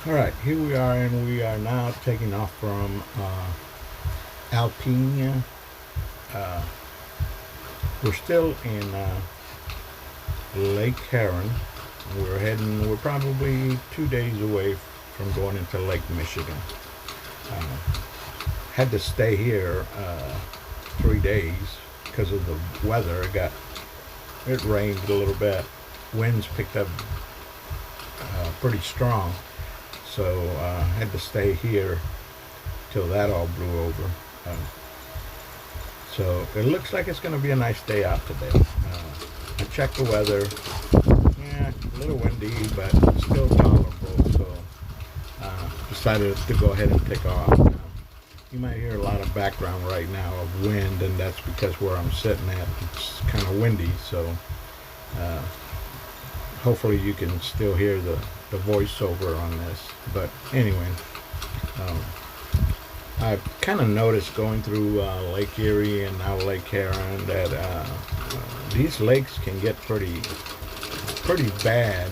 All right, here we are, and we are now taking off from Alpena. Uh, we're still in Lake Heron. We're probably 2 days away from going into Lake Michigan. Uh, had to stay here 3 days because of the weather. It rained a little bit. Winds picked up pretty strong, so had to stay here till that all blew over. Uh, so it looks like it's going to be a nice day out today. I checked the weather. Yeah, a little windy, but still tolerable. So decided to go ahead and take off. You might hear a lot of background right now of wind, and that's because where I'm sitting at, it's kind of windy. So uh, hopefully you can still hear the voiceover on this. But anyway, um, I've kind of noticed going through Lake Erie and now Lake Huron that these lakes can get pretty bad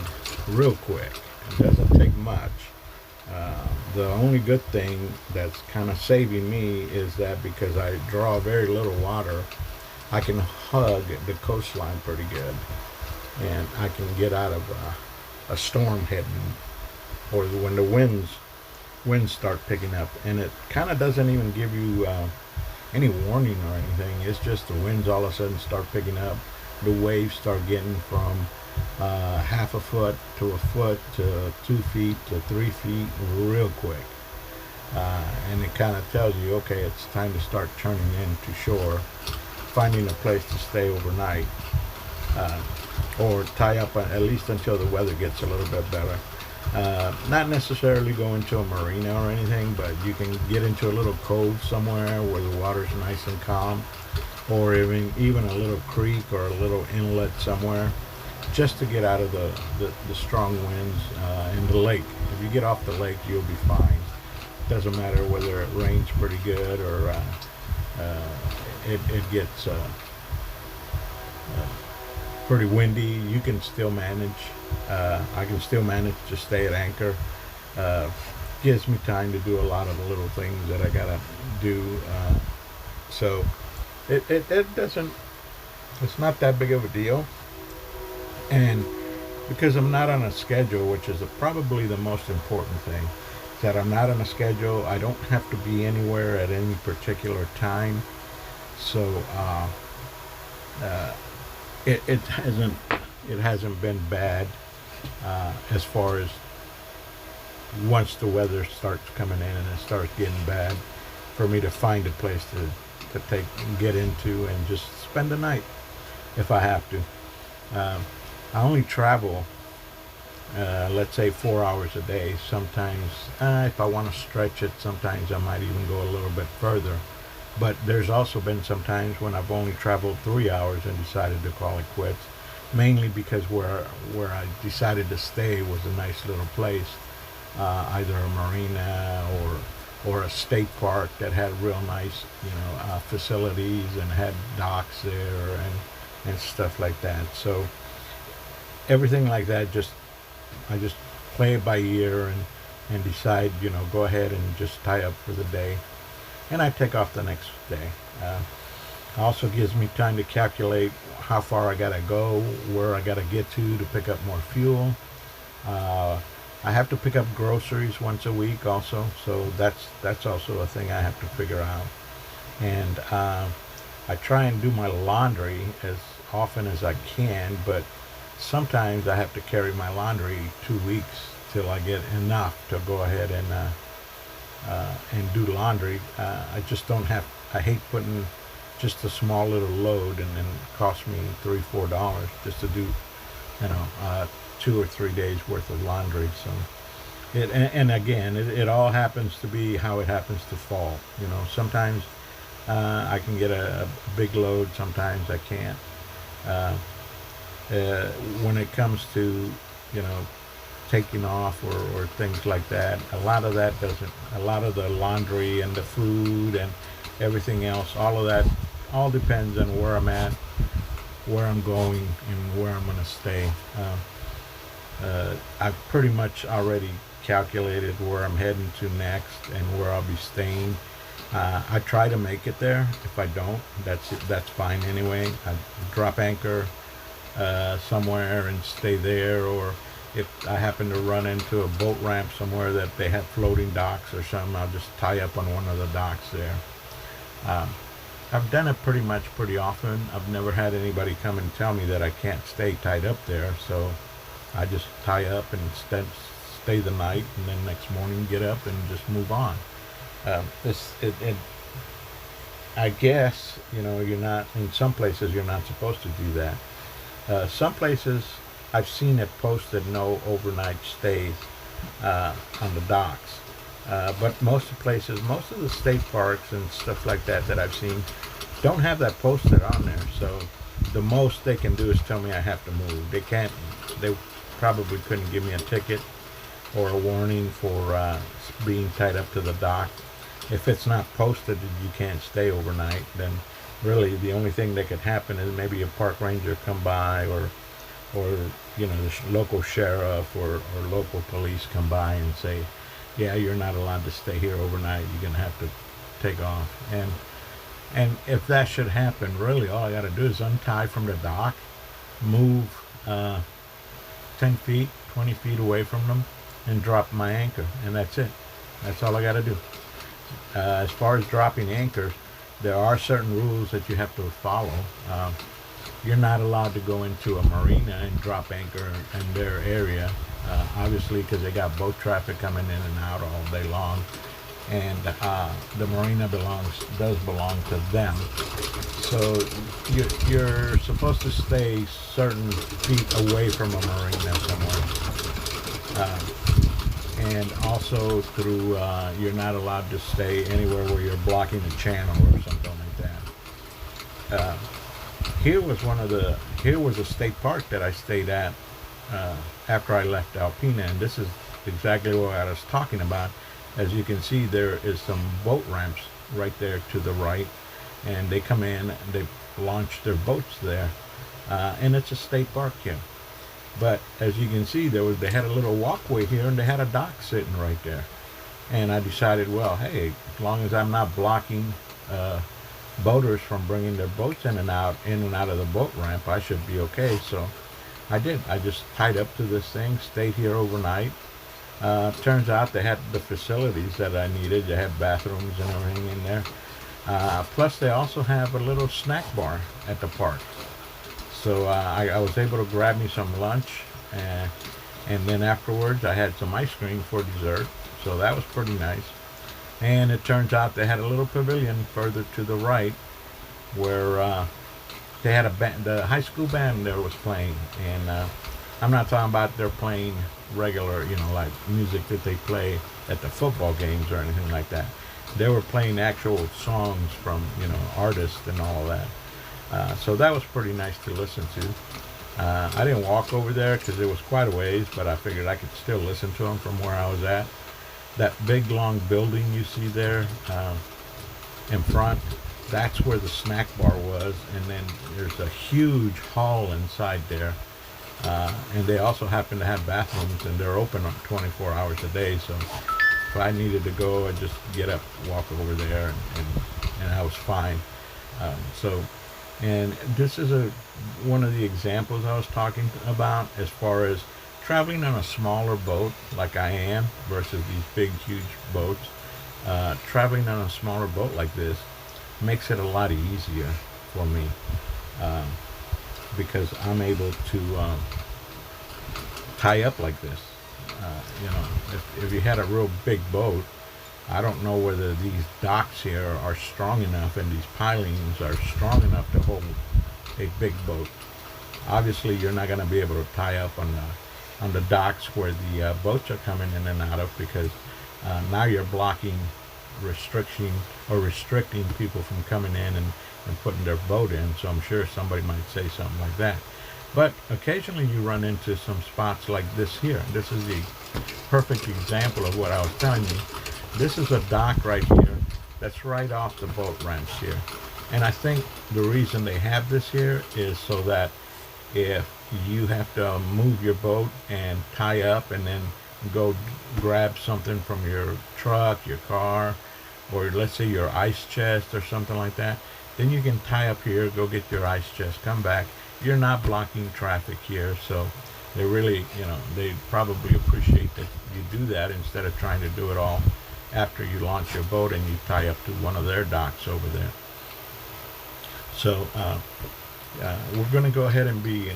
real quick. It doesn't take much. The only good thing that's kind of saving me is that because I draw very little water, I can hug the coastline pretty good, and I can get out of a storm hitting, or when the winds start picking up, and it kind of doesn't even give you any warning or anything. It's just the winds all of a sudden start picking up. The waves start getting from half a foot to a foot to 2 feet to 3 feet real quick. And it kind of tells you, okay, it's time to start turning into shore, finding a place to stay overnight, or tie up at least until the weather gets a little bit better. Not necessarily go into a marina or anything, but you can get into a little cove somewhere where the water's nice and calm, or even a little creek or a little inlet somewhere, just to get out of the strong winds in the lake. If you get off the lake, you'll be fine. Doesn't matter whether it rains pretty good or it gets pretty windy. You can still manage. I can still manage to stay at anchor. Gives me time to do a lot of the little things that I gotta do. So it doesn't. It's not that big of a deal. And because I'm not on a schedule, which is probably the most important thing, is that I'm not on a schedule. I don't have to be anywhere at any particular time. So it hasn't been bad as far as once the weather starts coming in and it starts getting bad, for me to find a place to get into and just spend the night if I have to. I only travel, let's say 4 hours a day. Sometimes, if I want to stretch it, sometimes I might even go a little bit further. But there's also been some times when I've only traveled 3 hours and decided to call it quits, mainly because where I decided to stay was a nice little place, either a marina or a state park that had real nice, facilities and had docks there and stuff like that. So everything like that, I just play it by ear and decide, go ahead and just tie up for the day, and I take off the next day. Also gives me time to calculate how far I gotta go, where I gotta get to pick up more fuel. I have to pick up groceries once a week also, so that's also a thing I have to figure out. And I try and do my laundry as often as I can, but sometimes I have to carry my laundry 2 weeks till I get enough to go ahead and do laundry. I just don't have. I hate putting just a small little load and then it costs me $3-4 just to do, 2 or 3 days worth of laundry. So and again, it all happens to be how it happens to fall. Sometimes I can get a big load. Sometimes I can't. When it comes to taking off or things like that, a lot of the laundry and the food and everything else, all of that all depends on where I'm at, where I'm going, and where I'm going to stay. I've pretty much already calculated where I'm heading to next and where I'll be staying. I try to make it there. If I don't, that's fine anyway. I drop anchor somewhere and stay there, or if I happen to run into a boat ramp somewhere that they have floating docks or something, I'll just tie up on one of the docks there. I've done it pretty often. I've never had anybody come and tell me that I can't stay tied up there, so I just tie up and stay the night, and then next morning get up and just move on. I guess, you're not, in some places you're not supposed to do that. Some places I've seen it posted no overnight stays on the docks. But most of the state parks and stuff like that I've seen don't have that posted on there. So the most they can do is tell me I have to move. They probably couldn't give me a ticket or a warning for being tied up to the dock. If it's not posted that you can't stay overnight, then really the only thing that could happen is maybe a park ranger come by, or the local sheriff or local police come by and say, yeah, you're not allowed to stay here overnight. You're gonna have to take off. And if that should happen, really all I got to do is untie from the dock, move 10 feet, 20 feet away from them, and drop my anchor, and that's it. That's all I got to do. As far as dropping anchors, there are certain rules that you have to follow. You're not allowed to go into a marina and drop anchor in their area, obviously, because they got boat traffic coming in and out all day long, and the marina does belong to them. So you're supposed to stay certain feet away from a marina somewhere. And also you're not allowed to stay anywhere where you're blocking a channel or something like that. Here was a state park that I stayed at after I left Alpena, and this is exactly what I was talking about. As you can see, there is some boat ramps right there to the right, and they come in and they launch their boats there, and it's a state park here. But as you can see, they had a little walkway here, and they had a dock sitting right there. And I decided, well, hey, as long as I'm not blocking boaters from bringing their boats in and out of the boat ramp, I should be okay. So I did. I just tied up to this thing, stayed here overnight. Turns out they had the facilities that I needed. They had bathrooms and everything in there. Plus, they also have a little snack bar at the park. So I was able to grab me some lunch, and then afterwards I had some ice cream for dessert. So that was pretty nice. And it turns out they had a little pavilion further to the right where they had the high school band there was playing. And I'm not talking about they're playing regular, like music that they play at the football games or anything like that. They were playing actual songs from, artists and all of that. So that was pretty nice to listen to. I didn't walk over there because it was quite a ways, but I figured I could still listen to them from where I was at. That big long building you see there in front, that's where the snack bar was, and then there's a huge hall inside there. And they also happen to have bathrooms, and they're open 24 hours a day. So if I needed to go, I'd just get up, walk over there, and I was fine. And this is one of the examples I was talking about as far as traveling on a smaller boat like I am versus these big, huge boats. Traveling on a smaller boat like this makes it a lot easier for me because I'm able to tie up like this. If you had a real big boat, I don't know whether these docks here are strong enough and these pilings are strong enough to hold a big boat. Obviously, you're not going to be able to tie up on the docks where the boats are coming in and out of, because now you're restricting people from coming in and putting their boat in. So I'm sure somebody might say something like that. But occasionally you run into some spots like this here. This is the perfect example of what I was telling you. This is a dock right here that's right off the boat ramps here. And I think the reason they have this here is so that if you have to move your boat and tie up and then go grab something from your truck, your car, or let's say your ice chest or something like that, then you can tie up here, go get your ice chest, come back. You're not blocking traffic here, so they really, they probably appreciate that you do that instead of trying to do it all after you launch your boat and you tie up to one of their docks over there. So we're going to go ahead and be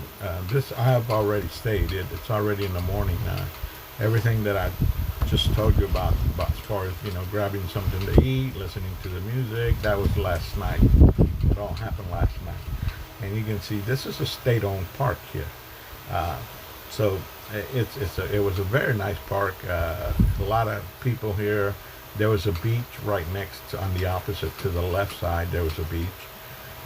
this. I have already stayed. It's already in the morning. Everything that I just told you about as far as grabbing something to eat, listening to the music, that was last night. It all happened last night. And you can see this is a state-owned park here. So it was a very nice park. A lot of people here. There was a beach right next on the opposite to the left side. There was a beach.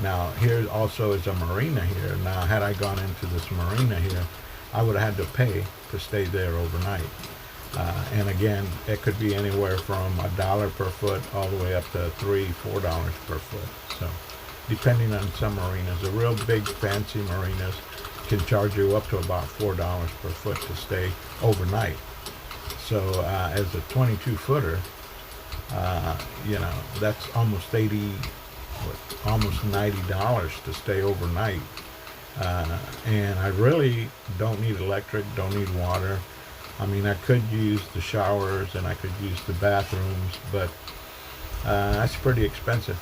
Now here also is a marina here. Now had I gone into this marina here, I would have had to pay to stay there overnight. And again, it could be anywhere from $1 per foot all the way up to $3-4 per foot. So depending on some marinas, the real big fancy marinas can charge you up to about $4 per foot to stay overnight. So as a 22 footer, that's almost almost $90 to stay overnight. And I really don't need electric, don't need water. I mean, I could use the showers and I could use the bathrooms, but that's pretty expensive.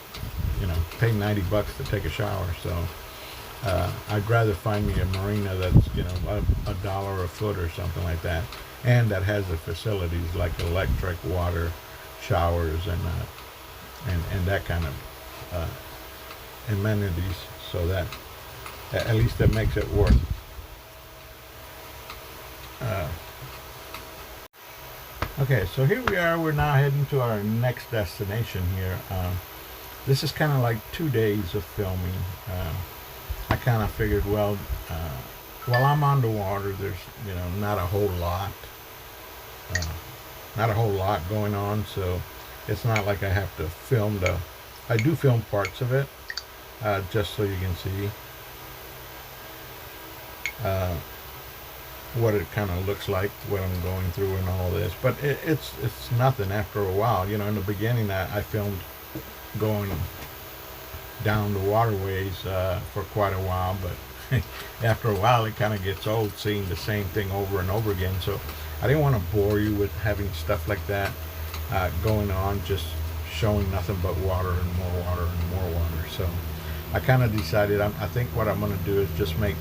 Pay $90 to take a shower. So I'd rather find me a marina that's $1 a foot or something like that, and that has the facilities like electric, water, showers, and that kind of amenities, so that at least that makes it worth. Okay, so here we are. We're now heading to our next destination here. This is kind of like 2 days of filming. I kind of figured, well, while I'm on the water, there's not a whole lot going on, so it's not like I have to film I do film parts of it, just so you can see what it kind of looks like, what I'm going through and all this. But it's nothing after a while. In the beginning I filmed going down the waterways for quite a while, but after a while it kind of gets old seeing the same thing over and over again. So I didn't want to bore you with having stuff like that going on, just showing nothing but water and more water and more water. So I kind of decided I think what I'm going to do is just make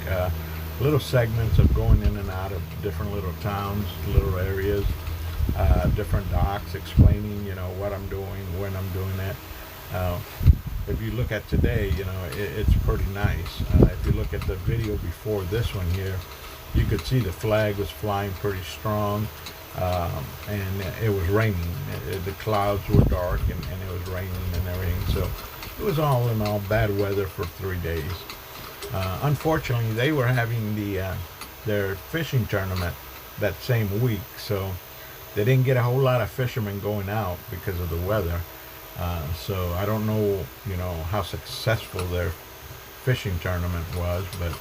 little segments of going in and out of different little towns, little areas, different docks, explaining what I'm doing, when I'm doing it. If you look at today, it's pretty nice. If you look at the video before this one here, you could see the flag was flying pretty strong, and it was raining. The clouds were dark, and it was raining and everything. So it was all in all bad weather for 3 days. Unfortunately, they were having their fishing tournament that same week, so they didn't get a whole lot of fishermen going out because of the weather. So I don't know, how successful their fishing tournament was, but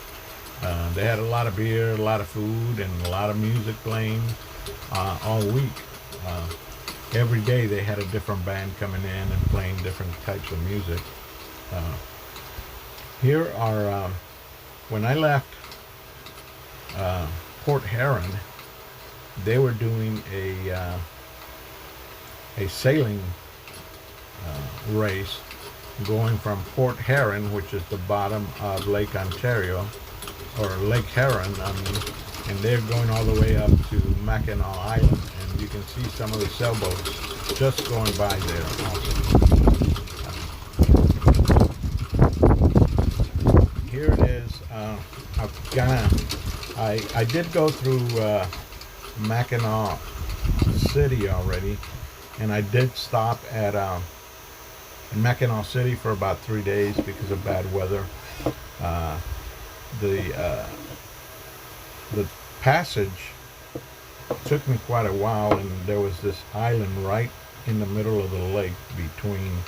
they had a lot of beer, a lot of food, and a lot of music playing all week. Every day they had a different band coming in and playing different types of music. Here are, when I left Port Heron, they were doing a sailing race going from Port Heron, which is the bottom of Lake Ontario, or Lake Heron, and they're going all the way up to Mackinac Island, and you can see some of the sailboats just going by there also. Here it is. I did go through Mackinac City already, and I did stop at Mackinac City for about 3 days because of bad weather. The passage took me quite a while, and there was this island right in the middle of the lake between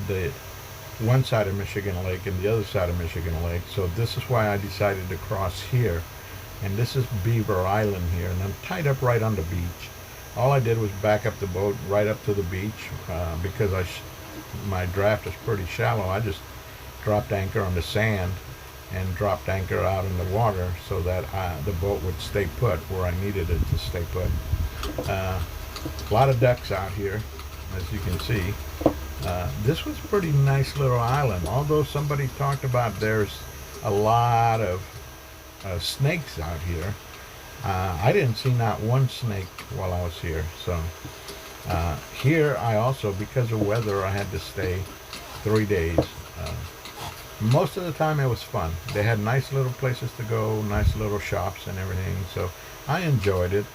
the one side of Michigan Lake and the other side of Michigan Lake. So this is why I decided to cross here And this is Beaver Island here, and I'm tied up right on the beach. All I did was back up the boat right up to the beach because my draft is pretty shallow. I just dropped anchor on the sand and dropped anchor out in the water so that the boat would stay put where I needed it to stay put. A lot of ducks out here, as you can see. This was a pretty nice little island, although somebody talked about there's a lot of snakes out here. I didn't see not one snake while I was here. So here I also, because of weather, I had to stay 3 days. Most of the time it was fun. They had nice little places to go, nice little shops and everything. So I enjoyed it.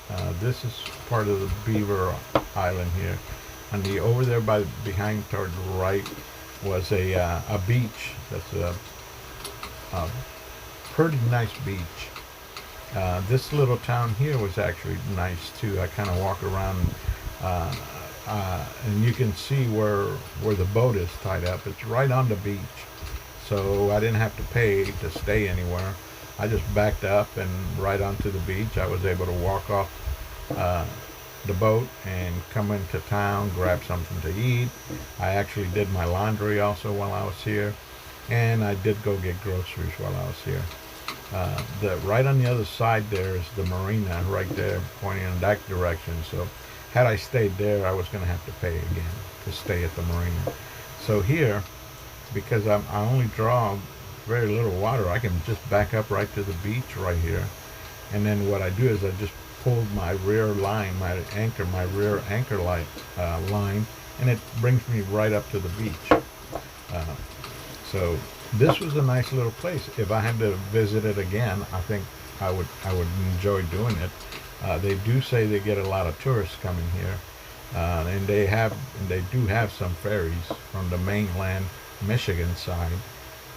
This is part of the Beaver Island here. And over there behind toward the right was a beach. That's a pretty nice beach. This little town here was actually nice too. I kind of walk around and you can see where the boat is tied up. It's right on the beach. So I didn't have to pay to stay anywhere. I just backed up and right onto the beach. I was able to walk off the boat and come into town, grab something to eat. I actually did my laundry also while I was here, and I did go get groceries while I was here. Right on the other side there is the marina right there pointing in that direction. So had I stayed there, I was going to have to pay again to stay at the marina. So here, because I only draw very little water, I can just back up right to the beach right here. And then what I do is I just pulled my rear line, my rear anchor light line, and it brings me right up to the beach. So this was a nice little place. If I had to visit it again, I think I would enjoy doing it. They do say they get a lot of tourists coming here, and they do have some ferries from the mainland Michigan side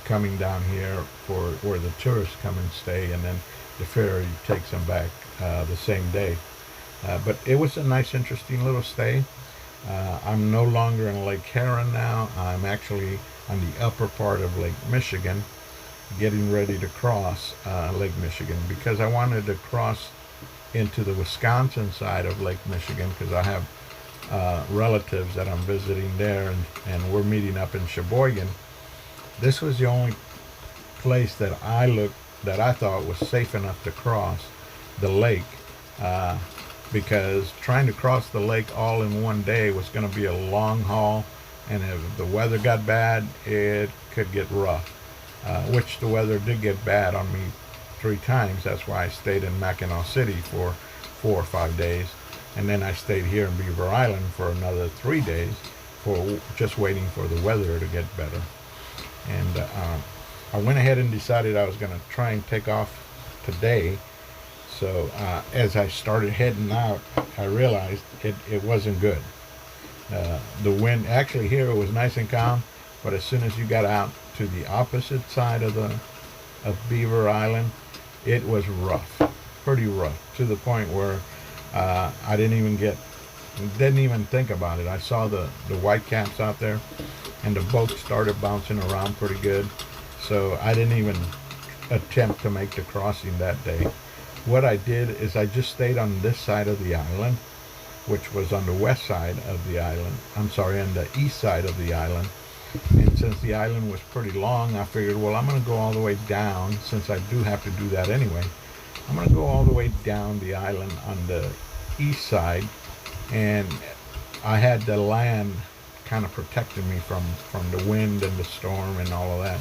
coming down here for where the tourists come and stay, and then the ferry takes them back the same day. But it was a nice, interesting little stay. I'm no longer in Lake Heron now. I'm actually on the upper part of Lake Michigan, getting ready to cross Lake Michigan, because I wanted to cross into the Wisconsin side of Lake Michigan because I have relatives that I'm visiting there, and we're meeting up in Sheboygan. This was the only place that I thought was safe enough to cross the lake, because trying to cross the lake all in one day was going to be a long haul, and if the weather got bad, it could get rough, which the weather did get bad on me 3 times. That's why I stayed in Mackinac City for 4 or 5 days, and then I stayed here in Beaver Island for another 3 days, for just waiting for the weather to get better. And I went ahead and decided I was going to try and take off today. So as I started heading out, I realized it wasn't good. The wind, actually here it was nice and calm, but as soon as you got out to the opposite side of Beaver Island, it was rough, pretty rough, to the point where I didn't even think about it. I saw the white caps out there, and the boat started bouncing around pretty good, so I didn't even attempt to make the crossing that day. What I did is I just stayed on this side of the island, which was on the west side of the island. I'm sorry, on the east side of the island. And since the island was pretty long, I figured, well, I'm going to go all the way down, since I do have to do that anyway. I'm going to go all the way down the island on the east side, and I had the land kind of protecting me from the wind and the storm and all of that.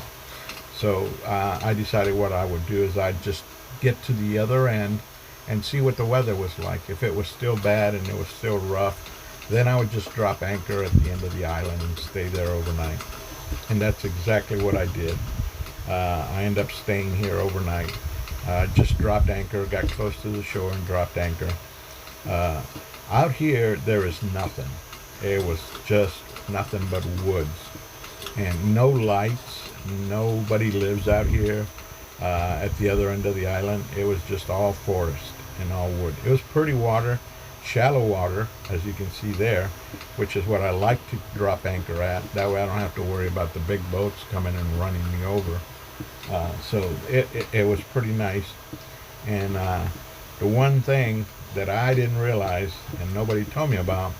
So I decided what I would do is I'd just get to the other end and see what the weather was like. If it was still bad and it was still rough, then I would just drop anchor at the end of the island and stay there overnight. And that's exactly what I did. I ended up staying here overnight. Just dropped anchor, got close to the shore and dropped anchor. Out here, there is nothing. It was just nothing but woods. And no lights. Nobody lives out here at the other end of the island. It was just all forest and all wood. It was pretty water, shallow water, as you can see there, which is what I like to drop anchor at. That way I don't have to worry about the big boats coming and running me over. So it was pretty nice. And the one thing that I didn't realize and nobody told me about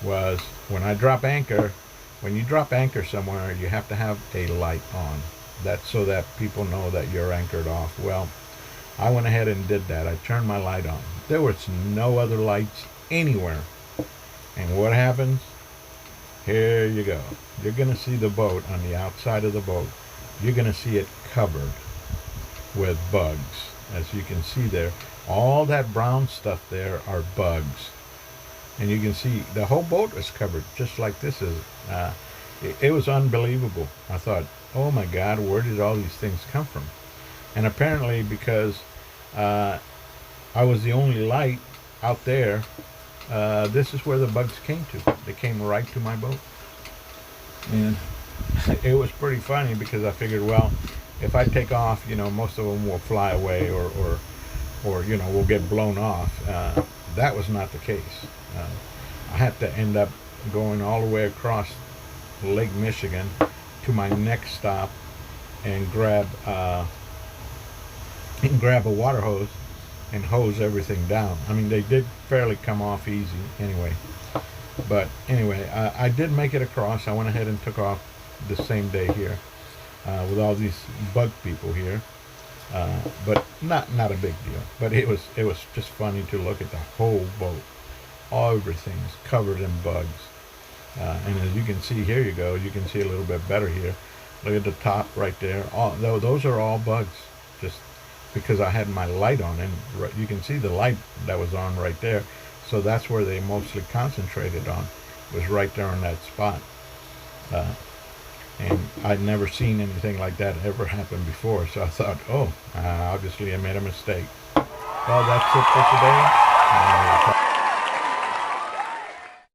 was when I drop anchor, when you drop anchor somewhere, you have to have a light on. That's so that people know that you're anchored off. Well, I went ahead and did that. I turned my light on. There was no other lights anywhere. And what happens? Here you go. You're going to see the boat on the outside of the boat. You're going to see it covered with bugs. As you can see there, all that brown stuff there are bugs. And you can see the whole boat is covered just like this is. It was unbelievable. I thought, oh my God, where did all these things come from? And apparently because I was the only light out there, this is where the bugs came to. They came right to my boat. And it was pretty funny because I figured, well, if I take off, most of them will fly away or will get blown off. That was not the case. I had to end up going all the way across Lake Michigan to my next stop and grab a water hose and hose everything down. I mean, they did fairly come off easy anyway. But anyway, I did make it across. I went ahead and took off the same day here with all these bug people here. But not a big deal. But it was just funny to look at the whole boat. Everything's covered in bugs. And as you can see, here you go. You can see a little bit better here. Look at the top right there. Those are all bugs. Just because I had my light on, and you can see the light that was on right there. So that's where they mostly concentrated on, was right there on that spot. And I'd never seen anything like that ever happen before. So I thought, obviously I made a mistake. Well, that's it for today.